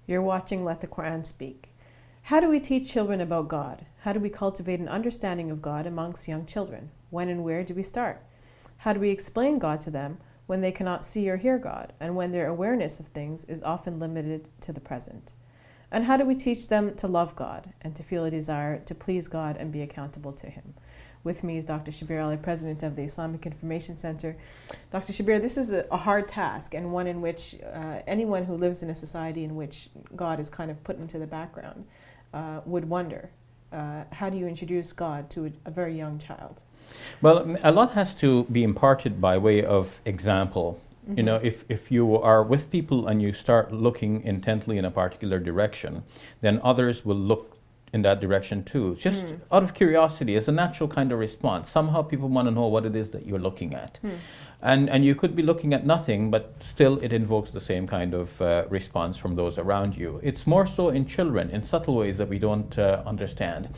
You're watching Let the Quran Speak. How do we teach children about God? How do we cultivate an understanding of God amongst young children? When and where do we start? How do we explain God to them when they cannot see or hear God, and when their awareness of things is often limited to the present? And how do we teach them to love God and to feel a desire to please God and be accountable to Him? With me is Dr. Shabir Ali, President of the Islamic Information Center. Dr. Shabir, this is a hard task, and one in which anyone who lives in a society in which God is kind of put into the background would wonder, how do you introduce God to a very young child? Well, a lot has to be imparted by way of example. Mm-hmm. You know, if you are with people and you start looking intently in a particular direction, then others will look in that direction too. Just out of curiosity, as a natural kind of response. Somehow people want to know what it is that you're looking at. And you could be looking at nothing, but still it invokes the same kind of response from those around you. It's more so in children, in subtle ways that we don't understand.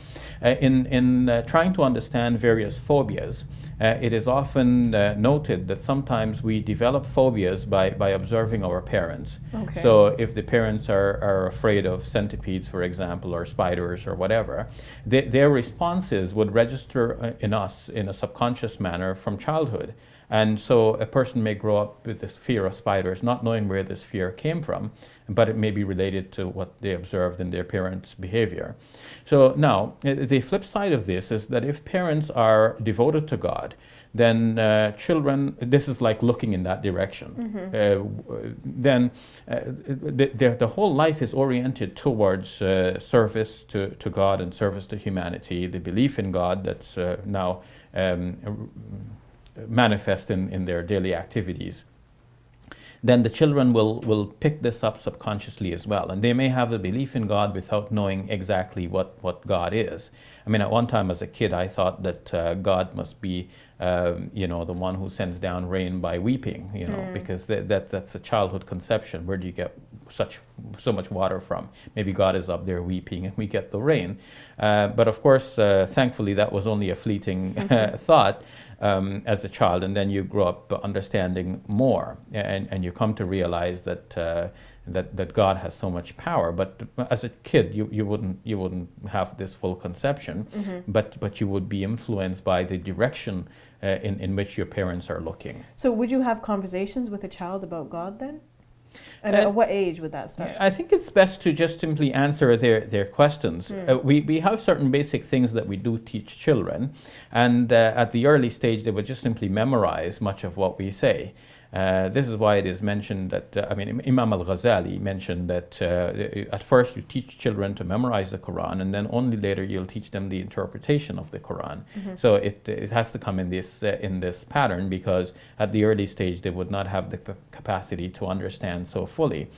In trying to understand various phobias, it is often noted that sometimes we develop phobias by observing our parents. Okay. So if the parents are afraid of centipedes, for example, or spiders or whatever, their responses would register in us in a subconscious manner from childhood. And so a person may grow up with this fear of spiders, not knowing where this fear came from, but it may be related to what they observed in their parents' behavior. So now, the flip side of this is that if parents are devoted to God, then children, this is like looking in that direction. Then the whole life is oriented towards service to God and service to humanity, the belief in God that's now manifest in their daily activities. Then the children will pick this up subconsciously as well. And they may have a belief in God without knowing exactly what God is. I mean, at one time as a kid, I thought that God must be, the one who sends down rain by weeping, because that's a childhood conception. Where do you get so much water from? Maybe God is up there weeping and we get the rain. But of course, thankfully, that was only a fleeting thought. As a child, and then you grow up understanding more, and you come to realize that God has so much power. But as a kid, you wouldn't have this full conception, but you would be influenced by the direction in which your parents are looking. So would you have conversations with a child about God then? And at what age would that start? I think it's best to just simply answer their questions. We have certain basic things that we do teach children, and at the early stage they would just simply memorize much of what we say. This is why it is mentioned that, Imam al-Ghazali mentioned that at first you teach children to memorize the Quran, and then only later you'll teach them the interpretation of the Quran. So it has to come in this pattern, because at the early stage they would not have the capacity to understand so fully.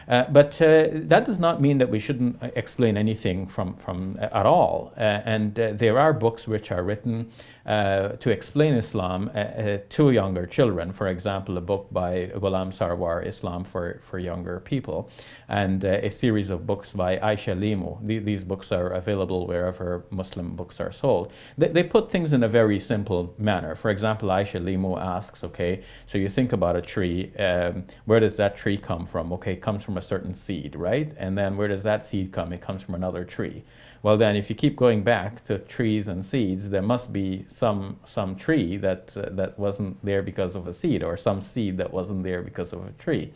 But that does not mean that we shouldn't explain anything from at all. And there are books which are written to explain Islam to younger children. For example, a book by Ghulam Sarwar, Islam for Younger People, and a series of books by Aisha Limu. These books are available wherever Muslim books are sold. They put things in a very simple manner. For example, Aisha Limu asks, okay, so you think about a tree, where does that tree come from? Okay, it comes from a certain seed, right? And then where does that seed come? It comes from another tree. Well, then, if you keep going back to trees and seeds, there must be some tree that wasn't there because of a seed, or some seed that wasn't there because of a tree.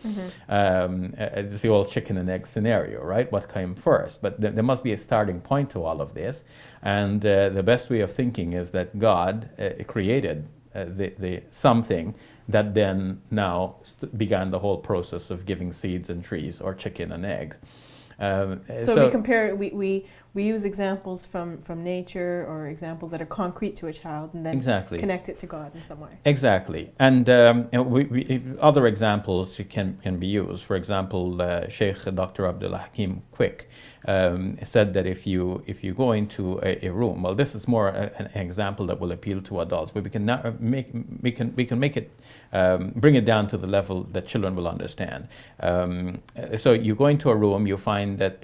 It's the old chicken and egg scenario, right? What came first? But there must be a starting point to all of this, and the best way of thinking is that God created the something that then now began the whole process of giving seeds and trees, or chicken and egg. So we compare, we use examples from nature, or examples that are concrete to a child, and then connect it to God in some way. Exactly. And other examples can be used. For example, Sheikh Dr. Abdullah Hakim Quick said that if you go into a room, well, this is more an example that will appeal to adults, but we can now make it bring it down to the level that children will understand. So you go into a room, you find that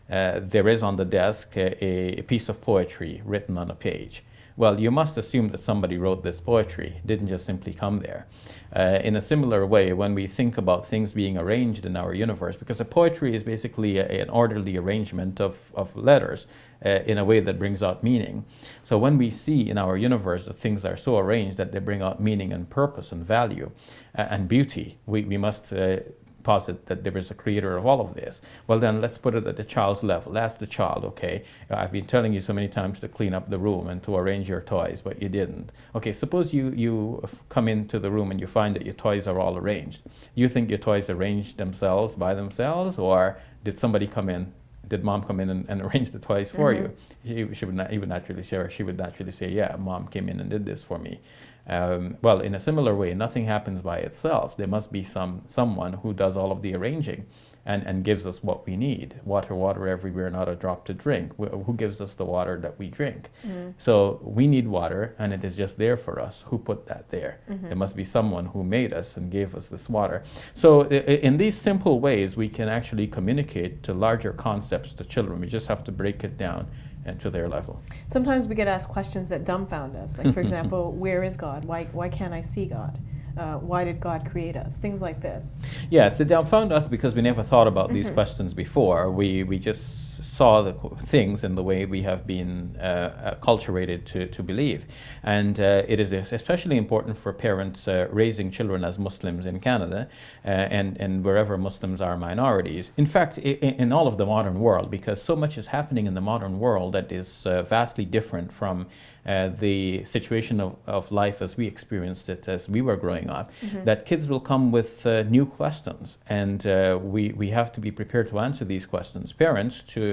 there is on the desk a piece of poetry written on a page. well, you must assume that somebody wrote this poetry. It didn't just simply come there. In a similar way, when we think about things being arranged in our universe, because a poetry is basically an orderly arrangement of letters in a way that brings out meaning. So when we see in our universe that things are so arranged that they bring out meaning and purpose and value and beauty, we must posit that there is a creator of all of this. Well, then let's put it at the child's level. Ask the child, okay, I've been telling you so many times to clean up the room and to arrange your toys, but you didn't. Okay, suppose you come into the room and you find that your toys are all arranged. You think your toys arranged themselves by themselves, or did somebody come in? Did mom come in and arrange the toys for you? He would naturally say, or she would naturally say, yeah, mom came in and did this for me. Well, in a similar way, nothing happens by itself. There must be someone who does all of the arranging and gives us what we need. Water everywhere, not a drop to drink. Who gives us the water that we drink? So we need water, and it is just there for us. Who put that there? There must be someone who made us and gave us this water. So in these simple ways, we can actually communicate to larger concepts to children. We just have to break it down and to their level. Sometimes we get asked questions that dumbfound us. Like, for example, where is God? Why can't I see God? Why did God create us? Things like this. Yes, they dumbfound us because we never thought about these questions before. We just saw the things in the way we have been acculturated to believe. And it is especially important for parents raising children as Muslims in Canada and wherever Muslims are minorities. In fact, in all of the modern world, because so much is happening in the modern world that is vastly different from the situation of life as we experienced it as we were growing up, that kids will come with new questions, and we have to be prepared to answer these questions. Parents, to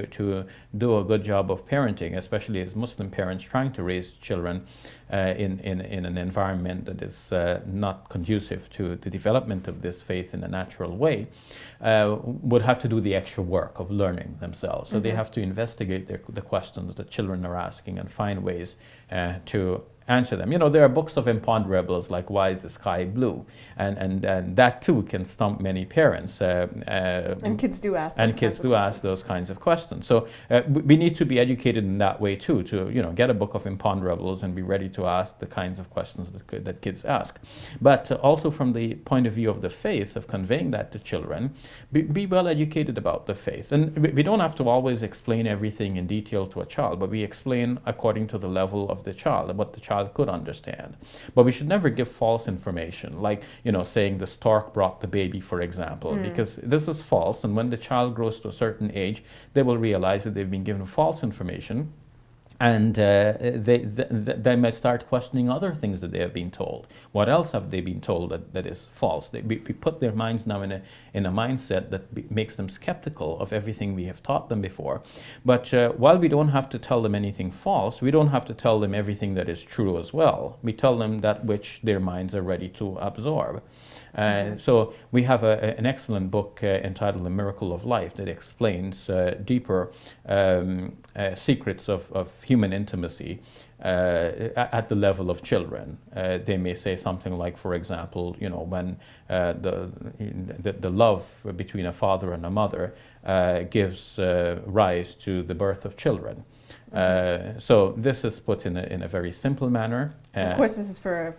do a good job of parenting, especially as Muslim parents trying to raise children in an environment that is not conducive to the development of this faith in a natural way, would have to do the extra work of learning themselves. So they have to investigate the questions that children are asking and find ways to answer them. You know, there are books of imponderables like Why is the Sky Blue? And that too can stump many parents. And kids do ask And kids do ask those kinds of questions. So we need to be educated in that way too, to get a book of imponderables and be ready to ask the kinds of questions that kids ask. But also from the point of view of the faith, of conveying that to children, be well educated about the faith. And we don't have to always explain everything in detail to a child, but we explain according to the level of the child and what the child could understand. But we should never give false information, like saying the stork brought the baby, for example, because this is false, and when the child grows to a certain age, they will realize that they've been given false information, and they might start questioning other things that they have been told. What else have they been told that is false? We put their minds now in a mindset that makes them skeptical of everything we have taught them before. But while we don't have to tell them anything false, we don't have to tell them everything that is true as well. We tell them that which their minds are ready to absorb. So we have an excellent book entitled The Miracle of Life that explains deeper secrets of human intimacy at the level of children. They may say something like, for example, when the love between a father and a mother gives rise to the birth of children. So this is put in a very simple manner. Of course, this is for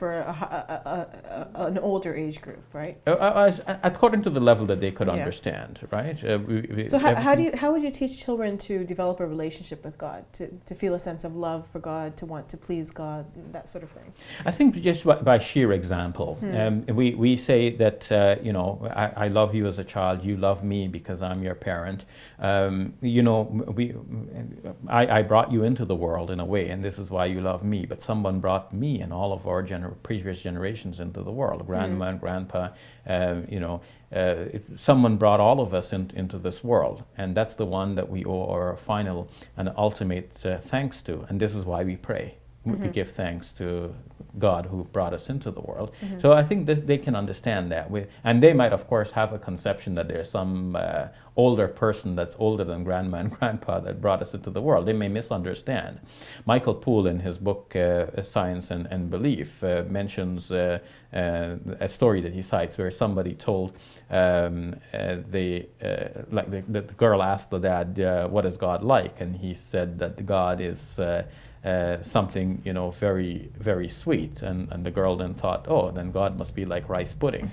an older age group, right? According to the level that they could understand, right? So how would you teach children to develop a relationship with God, to feel a sense of love for God, to want to please God, that sort of thing? I think just by sheer example. We say that I love you as a child, you love me because I'm your parent. I brought you into the world in a way, and this is why you love me. But someone brought me and all of our previous generations into the world. Grandma and grandpa, someone brought all of us into this world, and that's the one that we owe our final and ultimate thanks to. And this is why we pray. We give thanks to God who brought us into the world. So I think they can understand that. And they might, of course, have a conception that there's some older person that's older than grandma and grandpa that brought us into the world. They may misunderstand. Michael Poole, in his book Science and Belief, mentions a story that he cites where somebody told the girl asked the dad, what is God like? And he said that God is something, very, very sweet. And the girl then thought, oh, then God must be like rice pudding.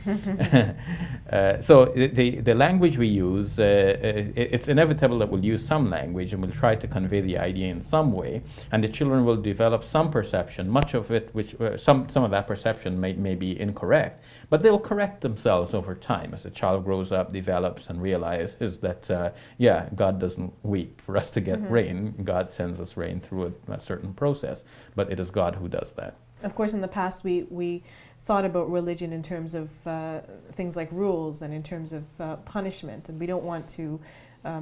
So the language we use, it's inevitable that we'll use some language and we'll try to convey the idea in some way. And the children will develop some perception, much of it, which some of that perception may be incorrect, but they'll correct themselves over time as a child grows up, develops, and realizes that, God doesn't wait for us to get rain. God sends us rain through a certain process, but it is God who does that. Of course, in the past, we thought about religion in terms of things like rules and in terms of punishment, and we don't want to,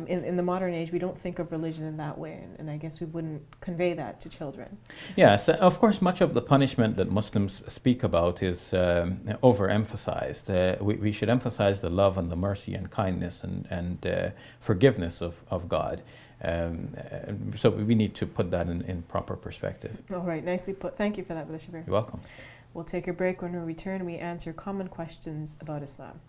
in the modern age, we don't think of religion in that way, and I guess we wouldn't convey that to children. Yes, of course, much of the punishment that Muslims speak about is overemphasized. We should emphasize the love and the mercy and kindness and forgiveness of God. So we need to put that in proper perspective. All right, nicely put. Thank you for that, Brother Shabir. You're welcome. We'll take a break. When we return, we answer common questions about Islam.